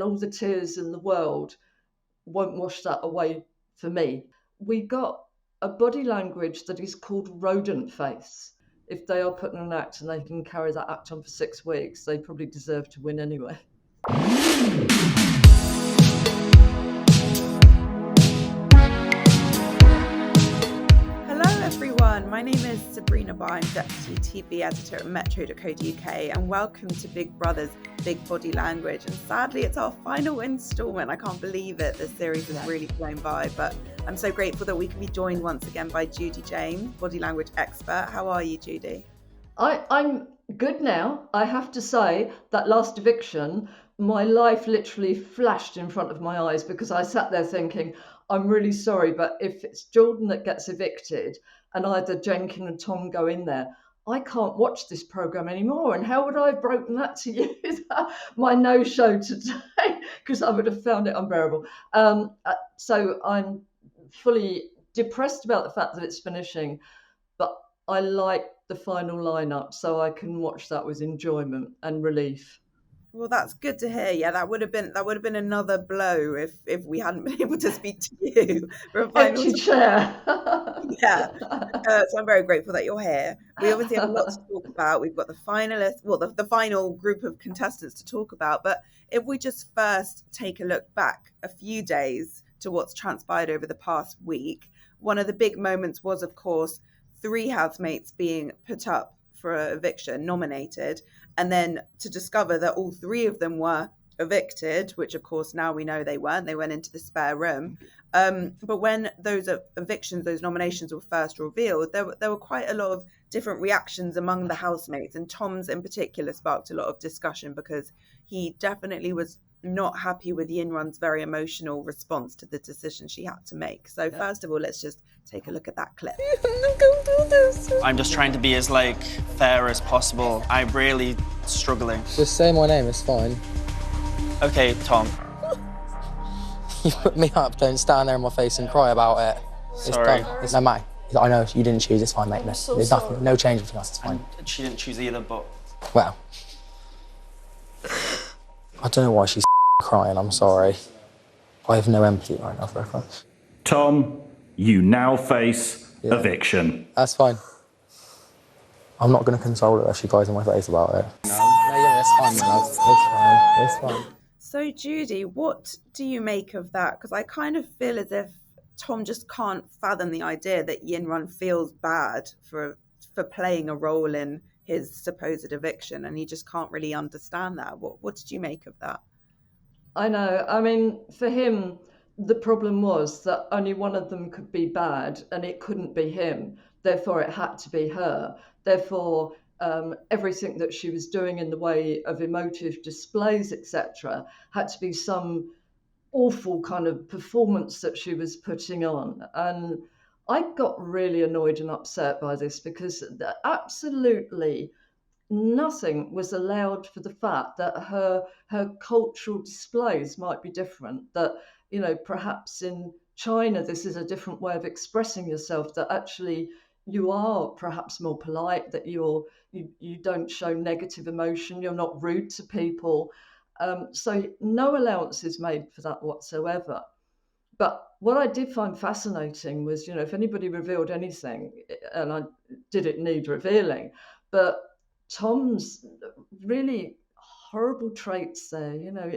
all the tears in the world won't wash that away for me. We got a body language that is called rodent face. If they are put in an act and they can carry that act on for 6 weeks, they probably deserve to win anyway. Hello everyone, my name is Sabrina Barr, I'm Deputy TV Editor at Metro.co.uk, and welcome to Big Brother's Big Body Language. And sadly, it's our final instalment. I can't believe it. This series has really flown by, but I'm so grateful that we can be joined once again by Judy James, body language expert. How are you, Judy? I'm good now. I have to say that last eviction, my life literally flashed in front of my eyes because I sat there thinking, I'm really sorry, but if it's Jordan that gets evicted and either Jenkin and Tom go in there, I can't watch this programme anymore. And how would I have broken that to you? My no-show today, because I would have found it unbearable. So I'm fully depressed about the fact that it's finishing, but I like the final lineup, so I can watch that with enjoyment and relief. Well, that's good to hear. Yeah, that would have been another blow if we hadn't been able to speak to you for a final Empty chair. Yeah. So I'm very grateful that you're here. We obviously have a lot to talk about. We've got the finalists, well, the final group of contestants to talk about. But if we just first take a look back a few days to what's transpired over the past week, one of the big moments was, of course, 3 housemates being put up for eviction, nominated, and then to discover that all 3 of them were evicted, which of course now we know they weren't. They went into the spare room. But when those evictions, those nominations were first revealed, there were quite a lot of different reactions among the housemates, and Tom's in particular sparked a lot of discussion because he definitely was not happy with Yinrun's very emotional response to the decision she had to make. So first of all, let's just take a look at that clip. I'm just trying to be as fair as possible. I'm really struggling. Just say my name, it's fine. Okay, Tom. You put me up, don't stand there in my face and cry about it. Sorry. It's done. It's no matter. I know you didn't choose, it's fine, mate. There's nothing, no change between us, it's fine. And she didn't choose either, but... Well, I don't know why she's crying, I'm sorry. I have no empathy right now for her. Tom, you now face eviction. That's fine. I'm not going to console her if she cries in my face about it. No, it's fine, my love. It's fine. So Judy, what do you make of that? Because I kind of feel as if Tom just can't fathom the idea that Yinrun feels bad for playing a role in his supposed eviction, and he just can't really understand that. What did you make of that? I know. I mean, for him, the problem was that only one of them could be bad and it couldn't be him. Therefore, it had to be her. Therefore, everything that she was doing in the way of emotive displays, etc., had to be some awful kind of performance that she was putting on. And I got really annoyed and upset by this because absolutely nothing was allowed for the fact that her cultural displays might be different, that, you know, perhaps in China this is a different way of expressing yourself, that actually you are perhaps more polite, that you don't show negative emotion, you're not rude to people. So no allowance is made for that whatsoever. But what I did find fascinating was, you know, if anybody revealed anything, and I didn't need revealing, but Tom's really horrible traits there, you know,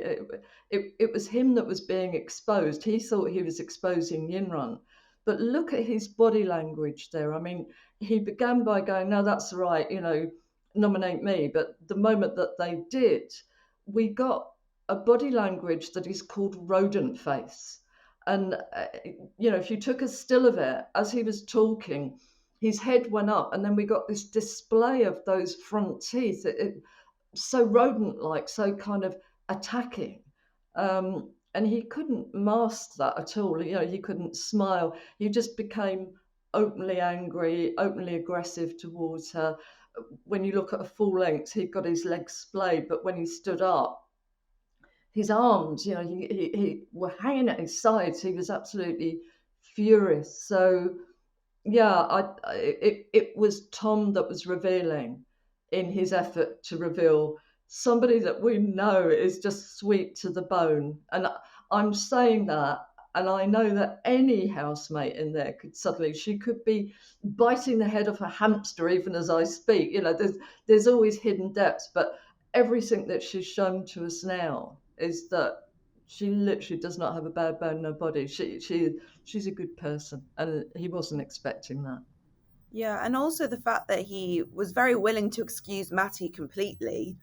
it was him that was being exposed. He thought he was exposing Yinrun. But look at his body language there. I mean, he began by going, no, that's right, you know, nominate me. But the moment that they did, we got a body language that is called rodent face. And, you know, if you took a still of it, as he was talking, his head went up, and then we got this display of those front teeth, so rodent-like, so kind of attacking. And he couldn't mask that at all. You know, he couldn't smile. He just became openly angry, openly aggressive towards her. When you look at a full length, he got his legs splayed, but when he stood up, his arms, you know, he were hanging at his sides. He was absolutely furious. So, yeah, it was Tom that was revealing in his effort to reveal somebody that we know is just sweet to the bone. And I'm saying that, and I know that any housemate in there she could be biting the head off a hamster even as I speak. There's always hidden depths, but everything that she's shown to us now is that she literally does not have a bad bone in her body. She's a good person, and he wasn't expecting that. Yeah, and also the fact that he was very willing to excuse Matty completely,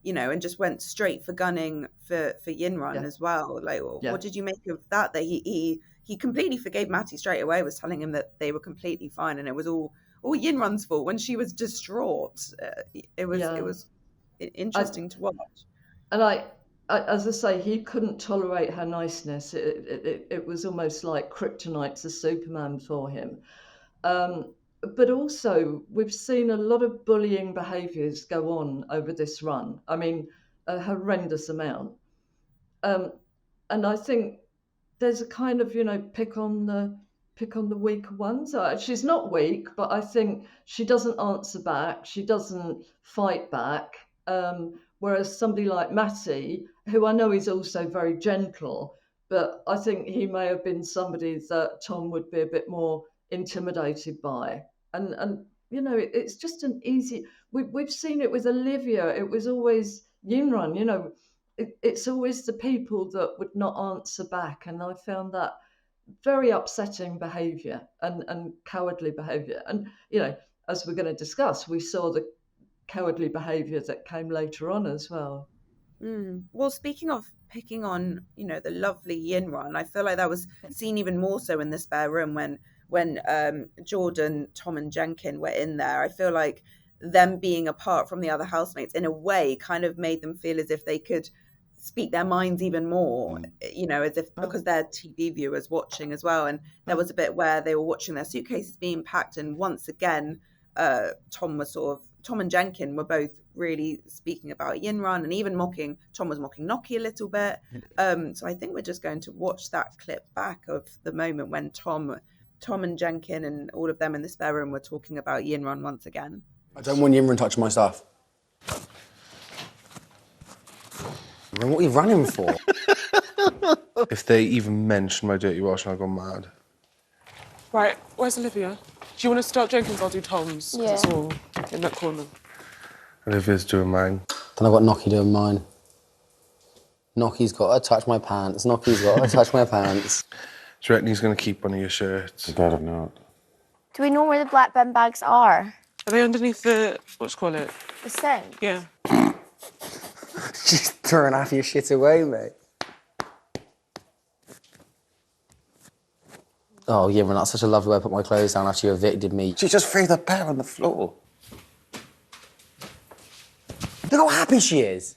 and just went straight for gunning for Yinrun as well. Like, what did you make of that? That he completely forgave Matty straight away, was telling him that they were completely fine, and it was all Yinrun's fault when she was distraught. It was interesting to watch. And I, as I say, he couldn't tolerate her niceness. It was almost like kryptonite to Superman for him. But also, we've seen a lot of bullying behaviours go on over this run. I mean, a horrendous amount. And I think there's a kind of, pick on the weaker ones. She's not weak, but I think she doesn't answer back. She doesn't fight back. Whereas somebody like Matty, who I know is also very gentle, but I think he may have been somebody that Tom would be a bit more intimidated by. And it's just an easy. We've seen it with Olivia. It was always Yinrun. It's always the people that would not answer back, and I found that very upsetting behaviour and cowardly behaviour. And as we're going to discuss, we saw the cowardly behaviour that came later on as well. Well, speaking of picking on, the lovely Yinrun, I feel like that was seen even more so in the spare room when Jordan, Tom and Jenkin were in there. I feel like them being apart from the other housemates in a way kind of made them feel as if they could speak their minds even more, as if because they're TV viewers watching as well. And there was a bit where they were watching their suitcases being packed, and once again Tom and Jenkin were both really speaking about Yinrun, and even Tom was mocking Noki a little bit. So I think we're just going to watch that clip back of the moment when Tom and Jenkin and all of them in the spare room were talking about Yinrun once again. I don't want Yinrun touching my stuff. What are you running for? If they even mention my dirty wash, I'll go mad. Right, where's Olivia? Do you want to start Jenkins? I'll do Tom's. Yeah. It's all in that corner. Olivia's doing mine. Then I've got Noki doing mine. Noki's got to touch my pants. Noki's got to touch my pants. Do you reckon he's going to keep one of your shirts? I better not. Do we know where the black bin bags are? Are they underneath the, The sink? Yeah. She's throwing half your shit away, mate. Oh, yeah, man, that's such a lovely way to put my clothes down after you evicted me. She just threw the pair on the floor. Look how happy she is.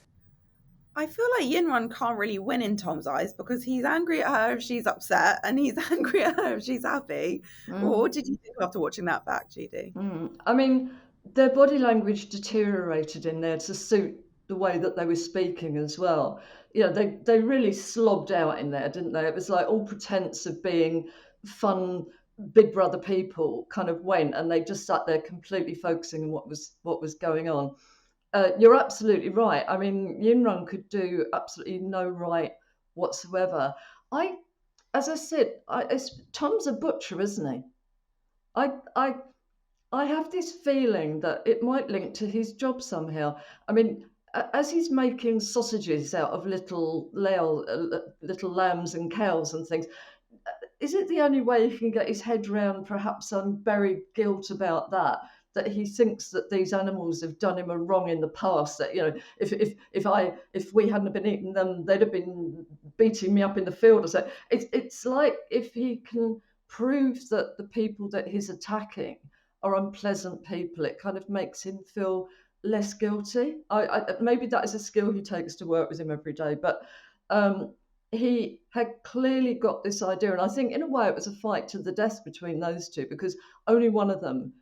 I feel like Yinrun can't really win in Tom's eyes because he's angry at her if she's upset and he's angry at her if she's happy. What did you think after watching that back, GD? I mean, their body language deteriorated in there to suit the way that they were speaking as well. They really slobbed out in there, didn't they? It was like all pretense of being fun Big Brother people kind of went, and they just sat there completely focusing on what was going on. You're absolutely right. I mean, Yinrun could do absolutely no right whatsoever. As I said, Tom's a butcher, isn't he? I have this feeling that it might link to his job somehow. I mean, as he's making sausages out of little lambs and cows and things, is it the only way he can get his head round perhaps unburied guilt about that he thinks that these animals have done him a wrong in the past, that if we hadn't been eating them, they'd have been beating me up in the field or so. It's like if he can prove that the people that he's attacking are unpleasant people, it kind of makes him feel less guilty. Maybe that is a skill he takes to work with him every day, but he had clearly got this idea, and I think in a way it was a fight to the death between those two, because only one of them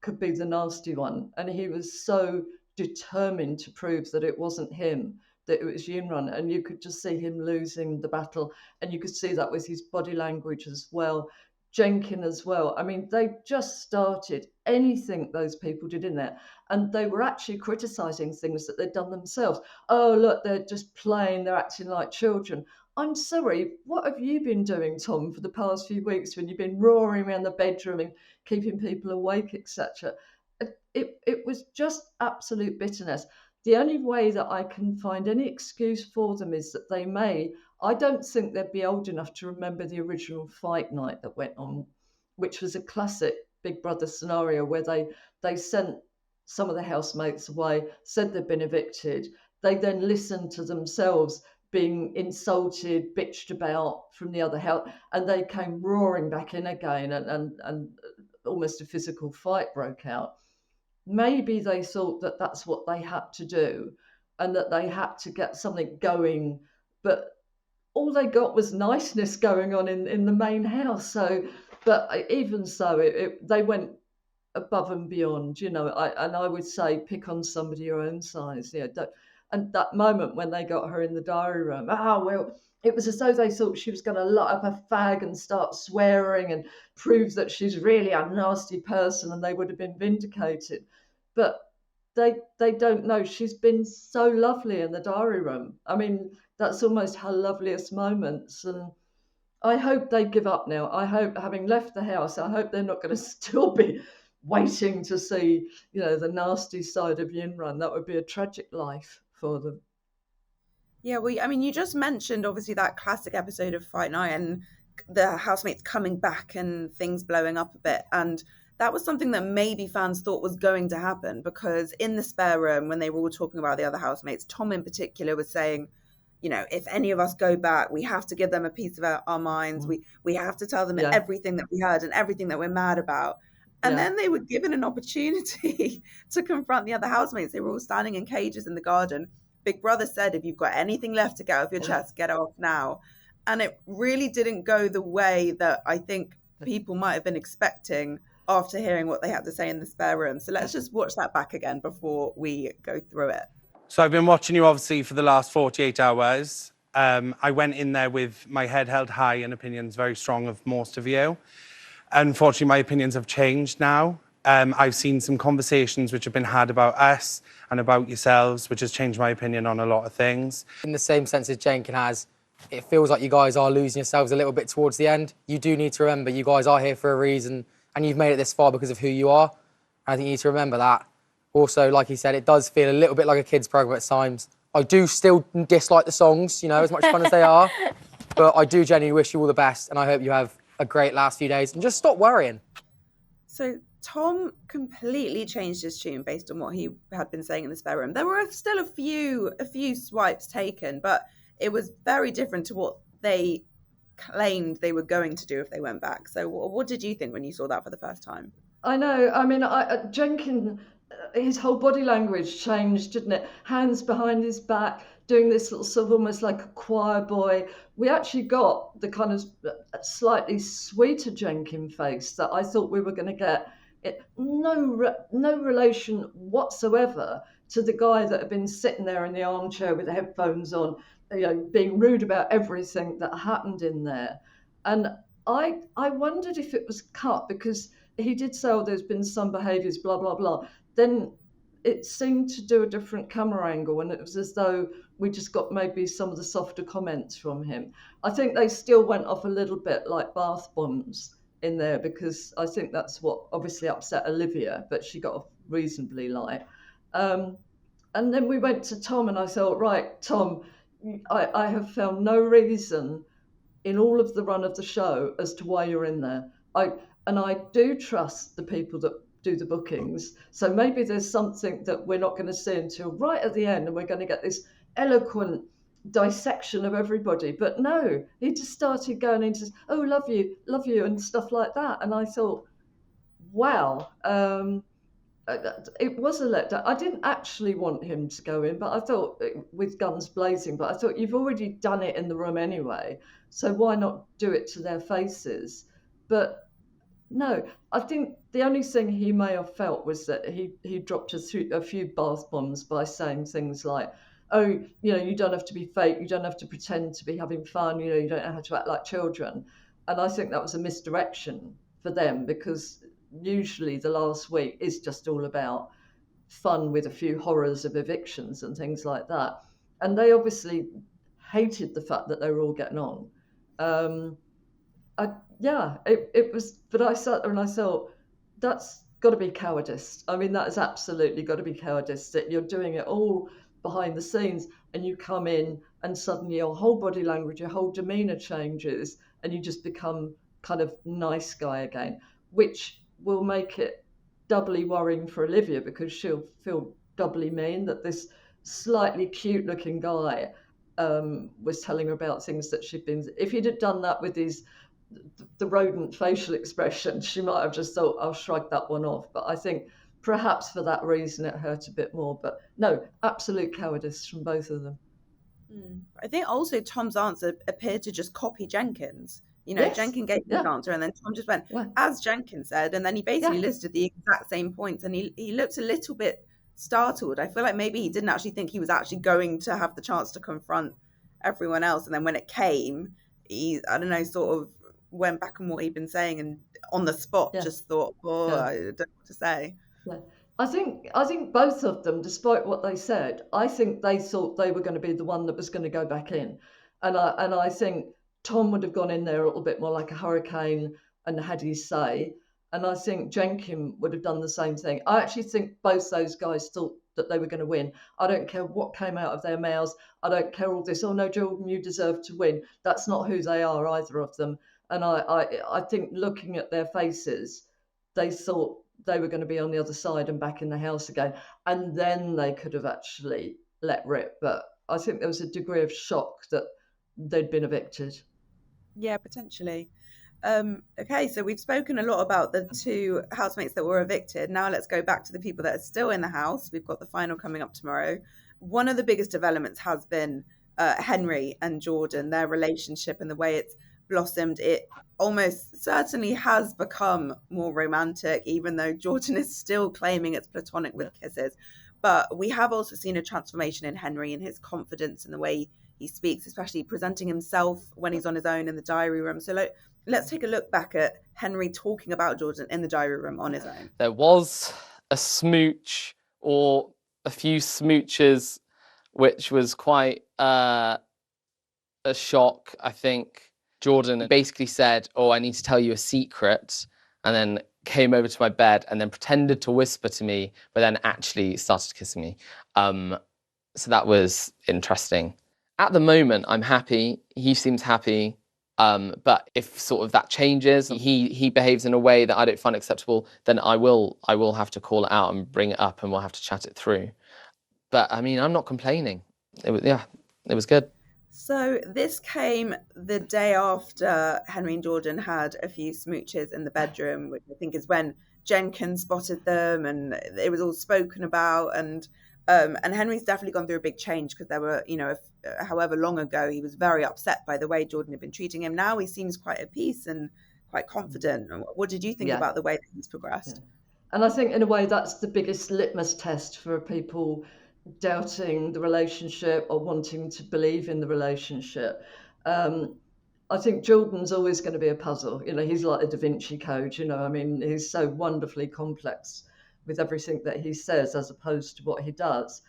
could be the nasty one, and he was so determined to prove that it wasn't him, that it was Yinrun, and you could just see him losing the battle, and you could see that with his body language as well, Jenkin as well. I mean, they just started anything those people did in there, and they were actually criticising things that they'd done themselves. Oh, look, they're just playing, they're acting like children. I'm sorry, what have you been doing, Tom, for the past few weeks when you've been roaring around the bedroom and keeping people awake, etc.? It was just absolute bitterness. The only way that I can find any excuse for them is that I don't think they'd be old enough to remember the original fight night that went on, which was a classic Big Brother scenario where they sent some of the housemates away, said they'd been evicted. They then listened to themselves being insulted, bitched about from the other house, and they came roaring back in again, and almost a physical fight broke out. Maybe they thought that that's what they had to do and that they had to get something going, but all they got was niceness going on in the main house. So, but even so, they went above and beyond, you know. I would say pick on somebody your own size. Yeah, and that moment when they got her in the diary room, well, it was as though they thought she was going to light up a fag and start swearing and prove that she's really a nasty person, and they would have been vindicated. But they don't know. She's been so lovely in the diary room. I mean, that's almost her loveliest moments. And I hope they give up now. I hope, having left the house, I hope they're not going to still be waiting to see, you know, the nasty side of Yin Run. That would be a tragic life for them. Yeah, I mean, you just mentioned obviously that classic episode of Fight Night and the housemates coming back and things blowing up a bit. And that was something that maybe fans thought was going to happen, because in the spare room, when they were all talking about the other housemates, Tom in particular was saying, you know, if any of us go back, we have to give them a piece of our minds. We have to tell them everything that we heard and everything that we're mad about. And then they were given an opportunity to confront the other housemates. They were all standing in cages in the garden. Big Brother said, if you've got anything left to get off your chest, get it off now. And it really didn't go the way that I think people might have been expecting after hearing what they had to say in the spare room. So let's just watch that back again before we go through it. So I've been watching you, obviously, for the last 48 hours. I went in there with my head held high and opinions very strong of most of you. Unfortunately, my opinions have changed now. I've seen some conversations which have been had about us and about yourselves, which has changed my opinion on a lot of things. In the same sense as Jenkin has, it feels like you guys are losing yourselves a little bit towards the end. You do need to remember you guys are here for a reason, and you've made it this far because of who you are. I think you need to remember that. Also, like he said, it does feel a little bit like a kids' programme at times. I do still dislike the songs, you know, as much fun as they are, but I do genuinely wish you all the best, and I hope you have a great last few days, and just stop worrying. So Tom completely changed his tune based on what he had been saying in the spare room. There were still a few swipes taken, but it was very different to what they claimed they were going to do if they went back. So what did you think when you saw that for the first time? I know. I mean, Jenkin, his whole body language changed, didn't it? Hands behind his back, doing this little sort of almost like a choir boy. We actually got the kind of slightly sweeter Jenkin face that I thought we were going to get. No relation whatsoever to the guy that had been sitting there in the armchair with the headphones on, you know, being rude about everything that happened in there. And I wondered if it was cut, because he did say, oh, there's been some behaviours, blah, blah, blah. Then it seemed to do a different camera angle, and it was as though we just got maybe some of the softer comments from him. I think they still went off a little bit like bath bombs in there, because I think that's what obviously upset Olivia, but she got off reasonably light. And then we went to Tom, and I thought, right, Tom, I have found no reason in all of the run of the show as to why you're in there. I do trust the people that do the bookings. So maybe there's something that we're not going to see until right at the end, and we're going to get this eloquent dissection of everybody. But no, he just started going into, oh, love you, and stuff like that. And I thought, wow, it was a letdown. I didn't actually want him to go in, but I thought, with guns blazing, but I thought, you've already done it in the room anyway, so why not do it to their faces? But no, I think the only thing he may have felt was that he dropped a few bath bombs by saying things like, oh, you know, you don't have to be fake, you don't have to pretend to be having fun, you know, you don't have to act like children. And I think that was a misdirection for them, because usually the last week is just all about fun with a few horrors of evictions and things like that. And they obviously hated the fact that they were all getting on. It was, but I sat there and I thought, that's got to be cowardice. I mean, that has absolutely got to be cowardice, that you're doing it all behind the scenes and you come in and suddenly your whole body language, your whole demeanour changes and you just become kind of nice guy again, which will make it doubly worrying for Olivia, because she'll feel doubly mean that this slightly cute looking guy was telling her about things that she'd been. If he'd have done that with the rodent facial expression, she might have just thought, I'll shrug that one off. But I think perhaps for that reason it hurt a bit more. But no, absolute cowardice from both of them. I think also Tom's answer appeared to just copy Jenkins. You know, yes. Jenkins gave his answer and then Tom just went, as Jenkins said, and then he basically listed the exact same points, and he looked a little bit startled. I feel like maybe he didn't actually think he was actually going to have the chance to confront everyone else, and then when it came, he, I don't know, sort of went back on what he'd been saying and on the spot just thought, I don't know what to say. I think both of them, despite what they said, I think they thought they were going to be the one that was going to go back in, and I think Tom would have gone in there a little bit more like a hurricane and had his say, and I think Jenkins would have done the same thing. I actually think both those guys thought that they were going to win. I don't care what came out of their mouths. I don't care all this, oh no, Jordan, you deserve to win. That's not who they are, either of them. And I think looking at their faces, they thought they were going to be on the other side and back in the house again. And then they could have actually let rip. But I think there was a degree of shock that they'd been evicted. Yeah, potentially. Okay, so we've spoken a lot about the two housemates that were evicted. Now let's go back to the people that are still in the house. We've got the final coming up tomorrow. One of the biggest developments has been Henry and Jordan, their relationship and the way it's blossomed. It almost certainly has become more romantic, even though Jordan is still claiming it's platonic with kisses. But we have also seen a transformation in Henry and his confidence in the way he speaks, especially presenting himself when he's on his own in the diary room. So let's take a look back at Henry talking about Jordan in the diary room on his own. There was a smooch or a few smooches, which was quite a shock, I think. Jordan basically said, oh, I need to tell you a secret, and then came over to my bed and then pretended to whisper to me, but then actually started kissing me. So that was interesting. At the moment, I'm happy. He seems happy. But if sort of that changes, he behaves in a way that I don't find acceptable, then I will have to call it out and bring it up, and we'll have to chat it through. But I mean, I'm not complaining. It was good. So this came the day after Henry and Jordan had a few smooches in the bedroom, which I think is when Jenkins spotted them and it was all spoken about. And Henry's definitely gone through a big change, because there were, however long ago, he was very upset by the way Jordan had been treating him. Now he seems quite at peace and quite confident. What did you think about the way that he's progressed? Yeah. And I think in a way that's the biggest litmus test for people doubting the relationship or wanting to believe in the relationship. I think Jordan's always going to be a puzzle. He's like a Da Vinci Code, I mean, he's so wonderfully complex with everything that he says as opposed to what he does.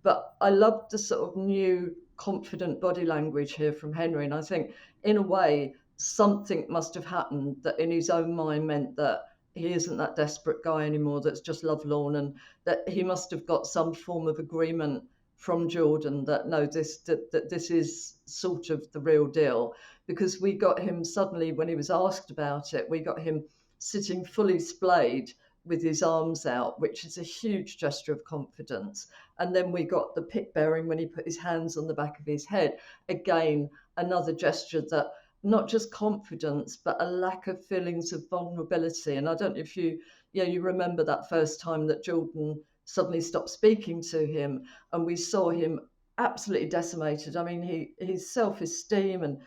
But I love the sort of new confident body language here from Henry. And I think in a way, something must have happened that in his own mind meant that he isn't that desperate guy anymore that's just lovelorn, and that he must have got some form of agreement from Jordan that no, that this is sort of the real deal. Because we got him suddenly, when he was asked about it, we got him sitting fully splayed with his arms out, which is a huge gesture of confidence. And then we got the pit bearing when he put his hands on the back of his head. Again, another gesture that not just confidence, but a lack of feelings of vulnerability. And I don't know if you remember that first time that Jordan suddenly stopped speaking to him, and we saw him absolutely decimated. I mean, his self-esteem and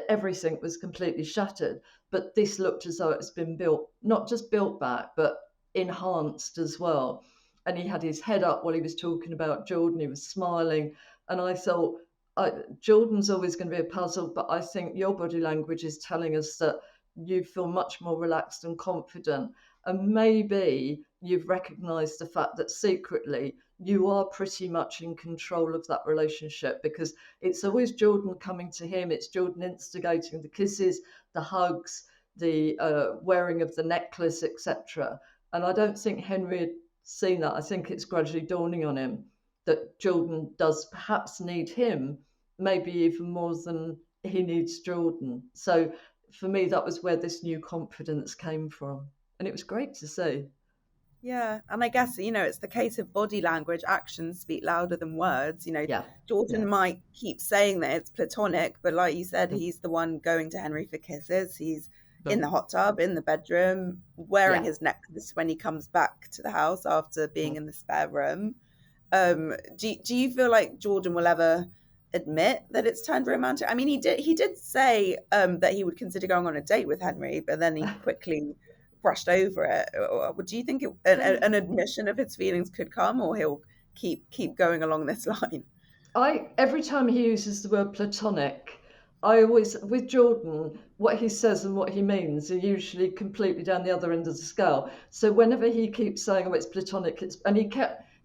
everything was completely shattered. But this looked as though it's been built, not just built back, but enhanced as well. And he had his head up while he was talking about Jordan. He was smiling. And I thought, Jordan's always going to be a puzzle, but I think your body language is telling us that you feel much more relaxed and confident. And maybe you've recognised the fact that secretly you are pretty much in control of that relationship, because it's always Jordan coming to him. It's Jordan instigating the kisses, the hugs, the wearing of the necklace, etc. And I don't think Henry had seen that. I think it's gradually dawning on him that Jordan does perhaps need him, maybe even more than he needs Jordan. So for me, that was where this new confidence came from. And it was great to see. Yeah, and I guess, it's the case of body language. Actions speak louder than words. Jordan might keep saying that it's platonic, but like you said, he's the one going to Henry for kisses. He's in the hot tub, in the bedroom, wearing his necklace when he comes back to the house after being in the spare room. Do you feel like Jordan will ever admit that it's turned romantic? I mean, he did say that he would consider going on a date with Henry, but then he quickly brushed over it. Do you think an admission of his feelings could come, or he'll keep going along this line? Every time he uses the word platonic, I always, with Jordan, what he says and what he means are usually completely down the other end of the scale. So whenever he keeps saying, "Oh, it's platonic," and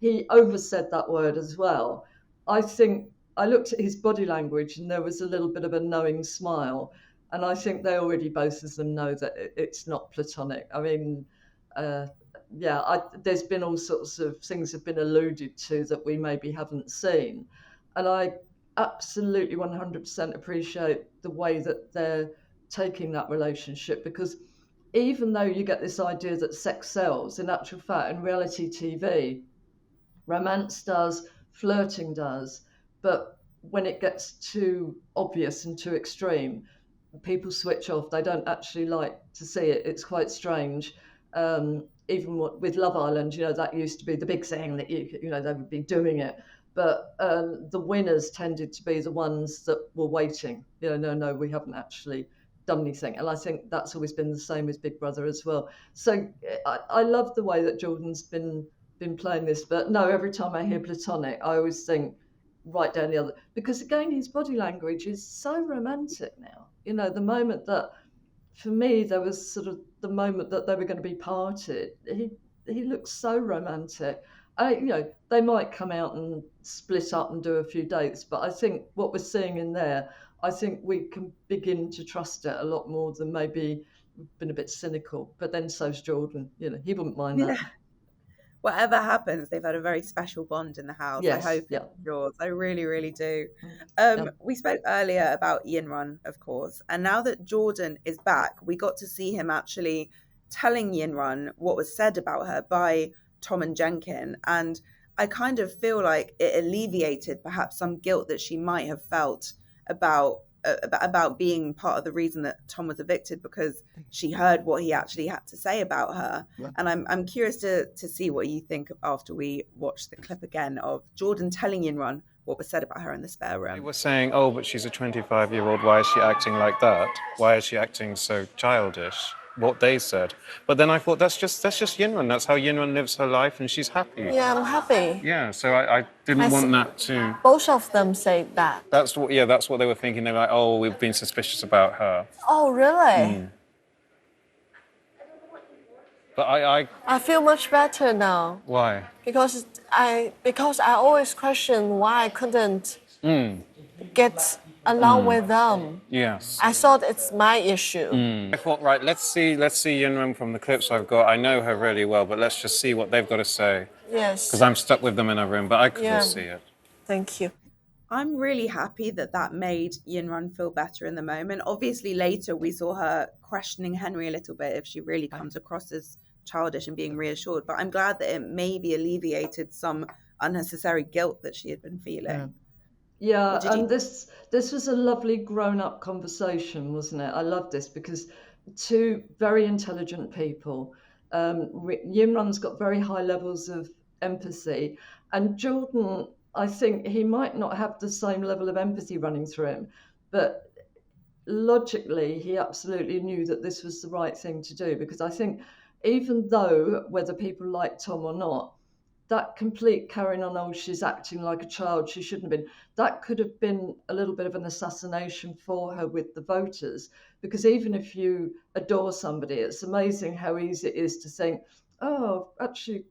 he oversaid that word as well. I think I looked at his body language and there was a little bit of a knowing smile. And I think they already, both of them, know that it's not platonic. I mean, there's been all sorts of things have been alluded to that we maybe haven't seen. And I absolutely 100% appreciate the way that they're taking that relationship, because even though you get this idea that sex sells, in actual fact, in reality TV, romance does, flirting does, but when it gets too obvious and too extreme, people switch off. They don't actually like to see it. It's quite strange. Even with Love Island, that used to be the big thing that they would be doing it. But the winners tended to be the ones that were waiting. No, we haven't actually done anything. And I think that's always been the same with Big Brother as well. So I love the way that Jordan's been playing this. But no, every time I hear platonic, I always think right down the other. Because again, his body language is so romantic now. The moment that, for me, there was sort of the moment that they were going to be parted. He looks so romantic. They might come out and split up and do a few dates, but I think what we're seeing in there, I think we can begin to trust it a lot more than maybe we've been a bit cynical. But then so's Jordan. He wouldn't mind that. Yeah. Whatever happens, they've had a very special bond in the house. Yes, I hope it's yours. I really, really do. We spoke earlier about Yinrun, of course, and now that Jordan is back, we got to see him actually telling Yinrun what was said about her by Tom and Jenkin, and I kind of feel like it alleviated perhaps some guilt that she might have felt about being part of the reason that Tom was evicted, because she heard what he actually had to say about her. Yeah. And I'm curious to see what you think after we watch the clip again of Jordan telling Yinrun what was said about her in the spare room. They were saying, "Oh, but she's a 25-year-old. Why is she acting like that? Why is she acting so childish?" What they said. But then I thought, that's just Yinrun. That's how Yinrun lives her life, and she's happy. Yeah, I'm happy. Yeah, so I didn't want that to... Both of them say that. That's what they were thinking. They were like, "Oh, we've been suspicious about her." Oh, really? But I feel much better now. Why? Because I always question why I couldn't get along with them. Yes. I thought it's my issue. I thought, right, let's see Yinrun from the clips I've got. I know her really well, but let's just see what they've got to say. Yes. Because I'm stuck with them in a room, but I couldn't see it. Thank you. I'm really happy that made Yinrun feel better in the moment. Obviously, later we saw her questioning Henry a little bit if she really comes across as childish and being reassured. But I'm glad that it maybe alleviated some unnecessary guilt that she had been feeling. Yeah, and this was a lovely grown-up conversation, wasn't it? I love this because two very intelligent people. Yinrun's got very high levels of empathy, and Jordan, I think he might not have the same level of empathy running through him, but logically he absolutely knew that this was the right thing to do, because I think even though whether people like Tom or not, that complete carrying on, oh, she's acting like a child, she shouldn't have been, that could have been a little bit of an assassination for her with the voters. Because even if you adore somebody, it's amazing how easy it is to think, oh, actually,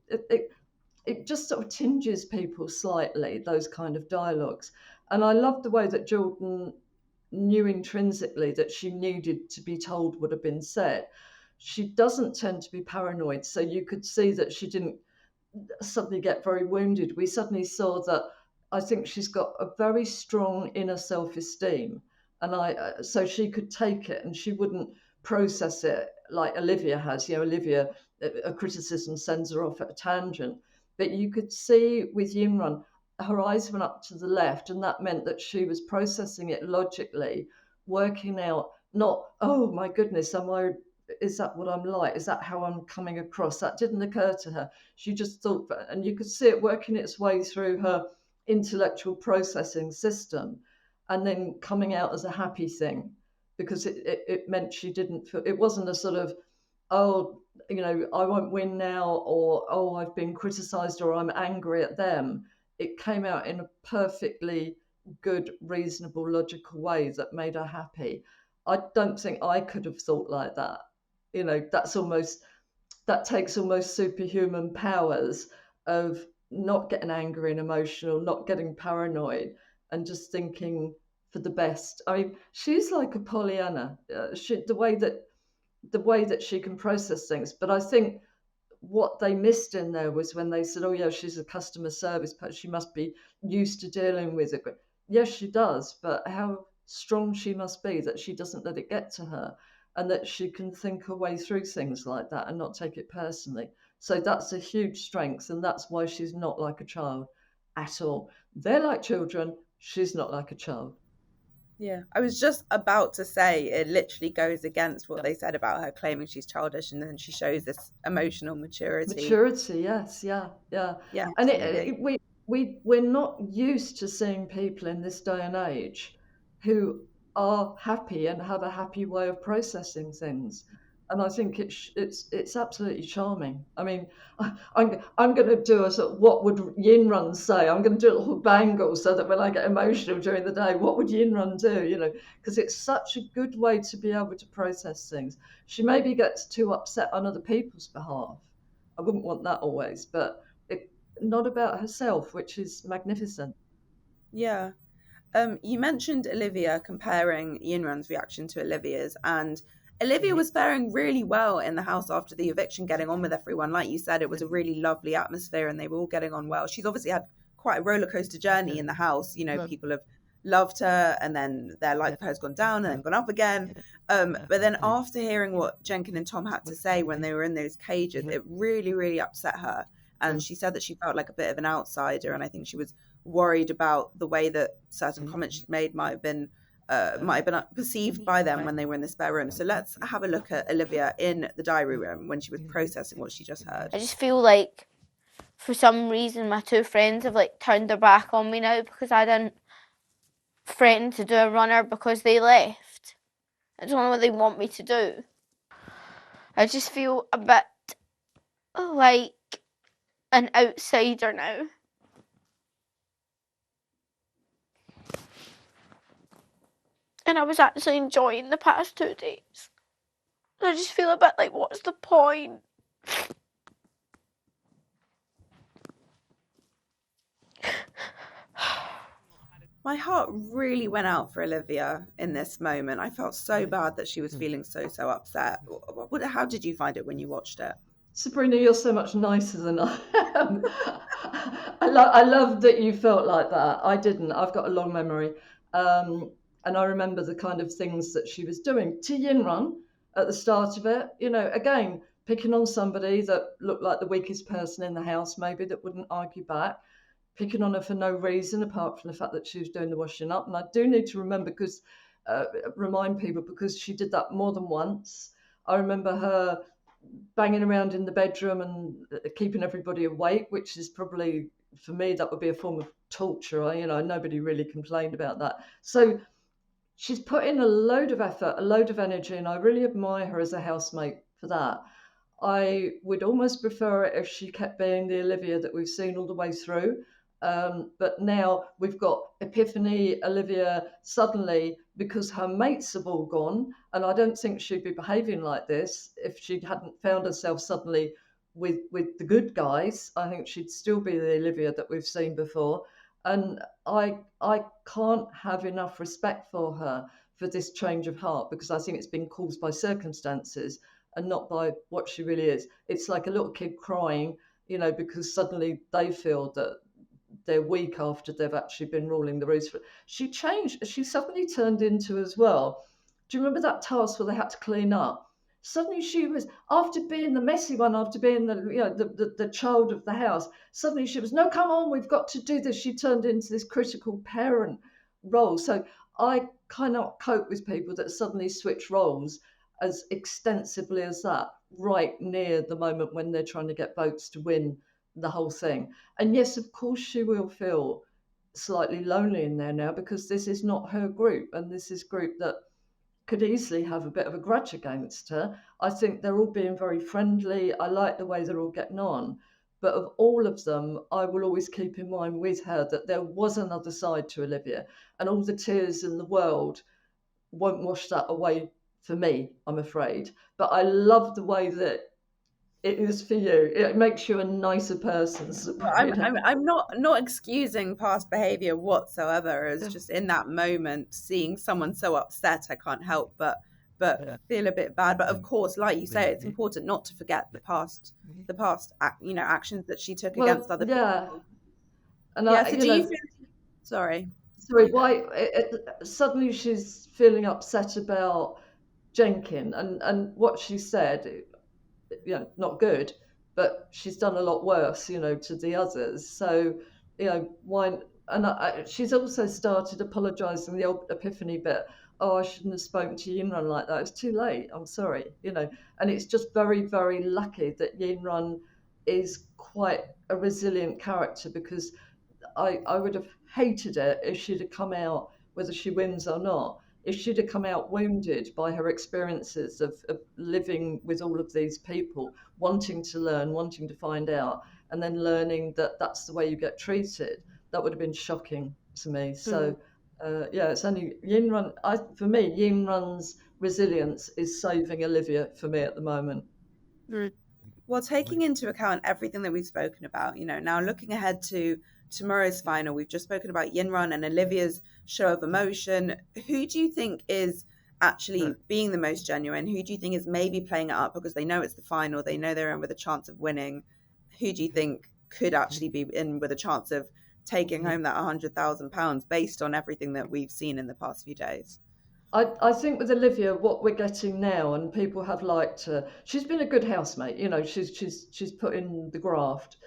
it just sort of tinges people slightly, those kind of dialogues. And I love the way that Jordan knew intrinsically that she needed to be told what had been said. She doesn't tend to be paranoid, so you could see that she didn't suddenly get very wounded. We suddenly saw that I think she's got a very strong inner self-esteem, and so she could take it and she wouldn't process it like Olivia has. You know, Olivia, a criticism sends her off at a tangent. But you could see with Yimran, her eyes went up to the left, and that meant that she was processing it logically, working out not, oh my goodness, is that what I'm like? Is that how I'm coming across? That didn't occur to her. She just thought, and you could see it working its way through her intellectual processing system and then coming out as a happy thing, because it meant she didn't feel, it wasn't a sort of, oh, you know, I won't win now, or, oh, I've been criticized, or I'm angry at them. It came out in a perfectly good, reasonable, logical way that made her happy. I don't think I could have thought like that. You know, that takes almost superhuman powers of not getting angry and emotional, not getting paranoid, and just thinking for the best. I mean, she's like a Pollyanna. The way that she can process things. But I think what they missed in there was when they said, oh yeah, she's a customer service person, she must be used to dealing with it. Yes, she does, but how strong she must be that she doesn't let it get to her, and that she can think her way through things like that and not take it personally. So that's a huge strength, and that's why she's not like a child at all. They're like children, she's not like a child. Yeah, I was just about to say it literally goes against what they said about her claiming she's childish, and then she shows this emotional maturity. Maturity, yes, yeah. And we're not used to seeing people in this day and age who are happy and have a happy way of processing things. And I think it's absolutely charming. I mean, I'm going to do a sort of, what would Yinrun say? I'm going to do a little bangle so that when I get emotional during the day, what would Yinrun do? You know, because it's such a good way to be able to process things. She maybe gets too upset on other people's behalf. I wouldn't want that always, but not about herself, which is magnificent. Yeah. You mentioned Olivia comparing Yinrun's reaction to Olivia's, and Olivia was faring really well in the house after the eviction, getting on with everyone. Like you said, it was a really lovely atmosphere and they were all getting on well. She's obviously had quite a roller coaster journey in the house. You know, people have loved her and then their life has gone down and then gone up again. But then after hearing what Jenkin and Tom had to say when they were in those cages, it really, really upset her. And she said that she felt like a bit of an outsider. And I think she was worried about the way that certain comments she'd made might have been perceived by them when they were in the spare room. So let's have a look at Olivia in the diary room when she was processing what she just heard. I just feel like for some reason my two friends have like turned their back on me now because I didn't threaten to do a runner because they left. I don't know what they want me to do. I just feel a bit like an outsider now. And I was actually enjoying the past 2 days. I just feel a bit like, what's the point? My heart really went out for Olivia in this moment. I felt so bad that she was feeling so upset. How did you find it when you watched it? Sabrina, you're so much nicer than I am. I love that you felt like that. I didn't. I've got a long memory. And I remember the kind of things that she was doing to Yinrun at the start of it. You know, again, picking on somebody that looked like the weakest person in the house, maybe, that wouldn't argue back, picking on her for no reason apart from the fact that she was doing the washing up. And I do need to remind people, because she did that more than once. I remember her banging around in the bedroom and keeping everybody awake, which is probably, for me, that would be a form of torture. You know, nobody really complained about that. So she's put in a load of effort, a load of energy, and I really admire her as a housemate for that. I would almost prefer it if she kept being the Olivia that we've seen all the way through. But now we've got Epiphany, Olivia, suddenly, because her mates have all gone, and I don't think she'd be behaving like this if she hadn't found herself suddenly with the good guys. I think she'd still be the Olivia that we've seen before. And I can't have enough respect for her for this change of heart, because I think it's been caused by circumstances and not by what she really is. It's like a little kid crying, because suddenly they feel that they're weak after they've actually been ruling the roost. She changed. She suddenly turned into, as well. Do you remember that task where they had to clean up? Suddenly she was, after being the messy one, after being the child of the house, suddenly she was, no, come on, we've got to do this. She turned into this critical parent role. So I cannot cope with people that suddenly switch roles as extensively as that, right near the moment when they're trying to get votes to win the whole thing. And yes, of course, she will feel slightly lonely in there now, because this is not her group, and this is a group that could easily have a bit of a grudge against her. I think they're all being very friendly. I like the way they're all getting on. But of all of them, I will always keep in mind with her that there was another side to Olivia, and all the tears in the world won't wash that away for me, I'm afraid. But I love the way that it is for you. It makes you a nicer person. I'm not excusing past behavior whatsoever. It's just in that moment, seeing someone so upset, I can't help but feel a bit bad. But of course, like you say, it's important not to forget the past actions that she took against other people. And so do you feel? Sorry. Why suddenly she's feeling upset about Jenkin, and what she said, not good, but she's done a lot worse, to the others. So, why? And she's also started apologising, the old Epiphany bit. Oh, I shouldn't have spoken to Yinrun like that. It's too late. I'm sorry, And it's just very, very lucky that Yinrun is quite a resilient character, because I would have hated it if she'd have come out, whether she wins or not, if she'd have come out wounded by her experiences of living with all of these people, wanting to learn, wanting to find out, and then learning that that's the way you get treated. That would have been shocking to me. So, it's only Yinrun. For me, Yinrun's resilience is saving Olivia for me at the moment. Well, taking into account everything that we've spoken about, now looking ahead to tomorrow's final, we've just spoken about Yinrun and Olivia's show of emotion. Who do you think is actually being the most genuine? Who do you think is maybe playing it up because they know it's the final, they know they're in with a chance of winning? Who do you think could actually be in with a chance of taking home that £100,000 based on everything that we've seen in the past few days? I think with Olivia, what we're getting now, and people have liked her, she's been a good housemate. She's put in the graft.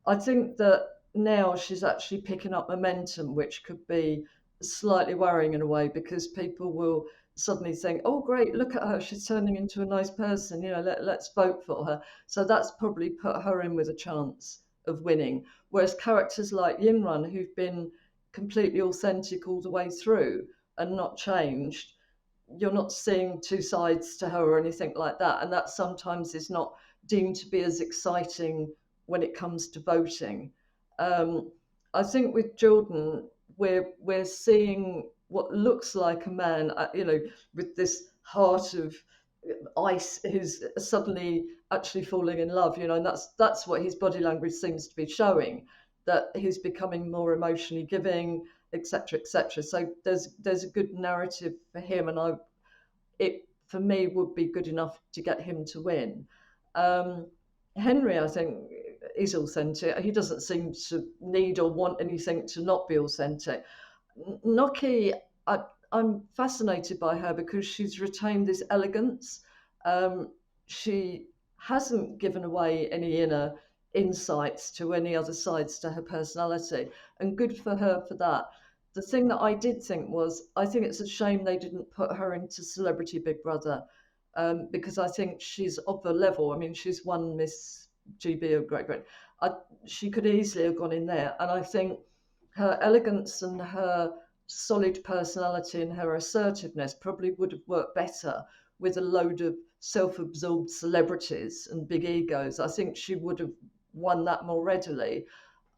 I think that now she's actually picking up momentum, which could be slightly worrying in a way, because people will suddenly think, oh great, look at her, she's turning into a nice person, let's vote for her. So that's probably put her in with a chance of winning. Whereas characters like Yinrun, who've been completely authentic all the way through and not changed, you're not seeing two sides to her or anything like that, and that sometimes is not deemed to be as exciting when it comes to voting. I think with Jordan, we're seeing what looks like a man, with this heart of ice, who's suddenly actually falling in love, and that's what his body language seems to be showing, that he's becoming more emotionally giving, etc., etc. So there's a good narrative for him, and it for me would be good enough to get him to win. Henry, I think, is authentic. He doesn't seem to need or want anything to not be authentic. Noki, I'm fascinated by her because she's retained this elegance. She hasn't given away any inner insights to any other sides to her personality, and good for her for that. The thing that I did think was, I think it's a shame they didn't put her into Celebrity Big Brother, because I think she's of the level. I mean, she's won Miss GB of Great Britain. She could easily have gone in there, and I think her elegance and her solid personality and her assertiveness probably would have worked better with a load of self-absorbed celebrities and big egos, I think she would have won that more readily.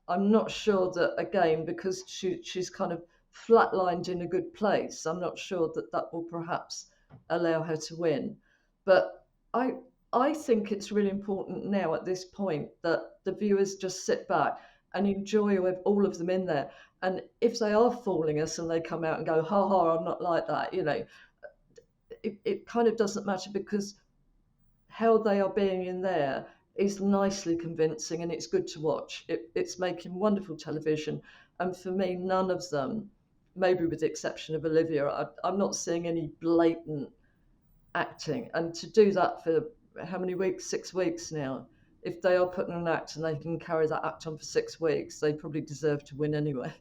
I'm not sure that, again, because she's kind of flatlined in a good place, I'm not sure that that will perhaps allow her to win. But I think it's really important now at this point that the viewers just sit back and enjoy with all of them in there. And if they are fooling us and they come out and go, ha ha, I'm not like that, you know, it kind of doesn't matter, because how they are being in there is nicely convincing and it's good to watch. It's making wonderful television. And for me, none of them, maybe with the exception of Olivia, I'm not seeing any blatant acting. And to do that for how many weeks? 6 weeks now. If they are putting on an act and they can carry that act on for 6 weeks, they probably deserve to win anyway.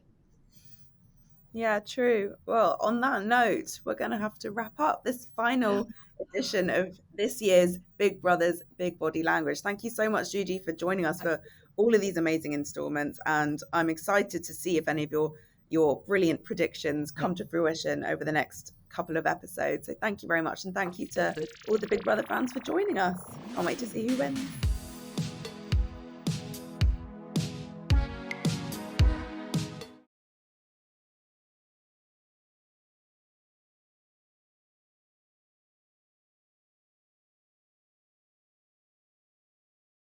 Yeah, true. Well, on that note, we're going to have to wrap up this final edition of this year's Big Brother's Big Body Language. Thank you so much, Judy, for joining us for all of these amazing installments. And I'm excited to see if any of your brilliant predictions come to fruition over the next couple of episodes. So thank you very much. And thank you to all the Big Brother fans for joining us. Can't wait to see who wins.